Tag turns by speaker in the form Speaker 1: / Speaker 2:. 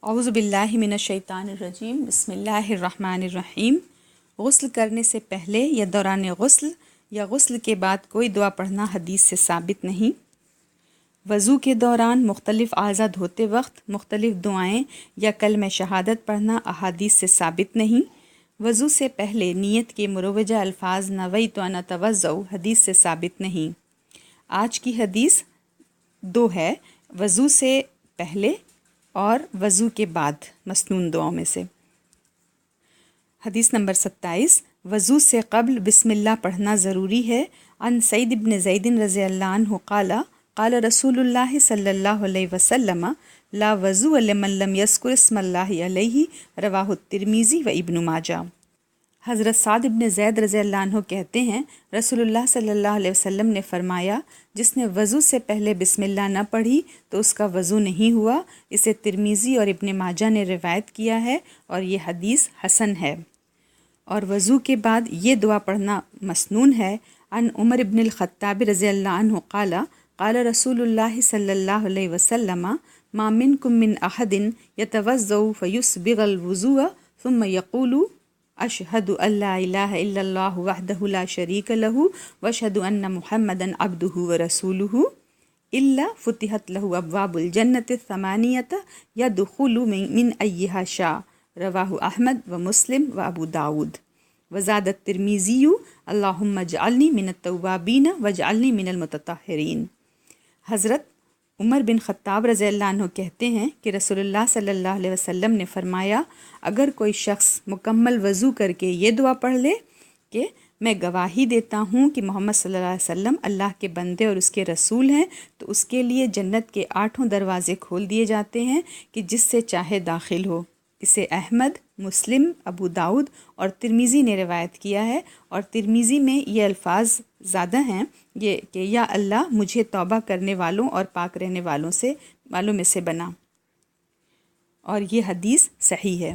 Speaker 1: اعوذ باللہ من الشیطان الرجیم بسم اللہ الرحمن الرحیم۔ غسل کرنے سے پہلے یا دوران غسل یا غسل کے بعد کوئی دعا پڑھنا حدیث سے ثابت نہیں۔ وضو کے دوران مختلف اعضاء دھوتے وقت مختلف دعائیں یا کلمہ شہادت پڑھنا احادیث سے ثابت نہیں۔ وضو سے پہلے نیت کے مروجہ الفاظ نویت ان اتوضا حدیث سے ثابت نہیں۔ آج کی حدیث دو ہے، وضو سے پہلے اور وضو کے بعد مسنون دعاؤں میں سے۔ حدیث نمبر 27، وضو سے قبل بسم اللہ پڑھنا ضروری ہے۔ عن سعید بن زید رضی اللہ عنہ قال قال رسول اللہ صلی اللہ علیہ وسلم لا وضوء لمن لم یذکر اسم اللہ علیہ، رواہ الترمذی و ابن ماجہ۔ حضرت سعد بن زید رضی اللہ عنہ کہتے ہیں، رسول اللہ صلی اللہ علیہ وسلم نے فرمایا، جس نے وضو سے پہلے بسم اللہ نہ پڑھی تو اس کا وضو نہیں ہوا۔ اسے ترمذی اور ابن ماجہ نے روایت کیا ہے اور یہ حدیث حسن ہے۔ اور وضو کے بعد یہ دعا پڑھنا مسنون ہے۔ عن عمر بن الخطاب رضی اللہ عنہ قال قال رسول اللہ صلی اللہ علیہ وسلم ما منکم من احد یتوضأ فیسبغ الوضوء ثم یقول اشہد ان لا الہ الا اللہ وحدہ لا شریک لہ واشہد ان محمدا عبدہ ورسولہ الا فتحت لہ ابواب الجنۃ الثمانیۃ یدخل من ایہا شاء، رواہ احمد و مسلم و ابو داود۔ وزاد الترمذی اللہم اجعلنی من التوابین واجعلنی من المتطہرین۔ حضرت عمر بن خطاب رضی اللہ عنہ کہتے ہیں کہ رسول اللہ صلی اللہ علیہ وسلم نے فرمایا، اگر کوئی شخص مکمل وضو کر کے یہ دعا پڑھ لے کہ میں گواہی دیتا ہوں کہ محمد صلی اللہ علیہ وسلم اللہ کے بندے اور اس کے رسول ہیں، تو اس کے لیے جنت کے 8 دروازے کھول دیے جاتے ہیں کہ جس سے چاہے داخل ہو۔ اسے احمد، مسلم، ابو داود اور ترمذی نے روایت کیا ہے، اور ترمذی میں یہ الفاظ زیادہ ہیں یہ کہ یا اللہ مجھے توبہ کرنے والوں اور پاک رہنے والوں میں سے بنا، اور یہ حدیث صحیح ہے۔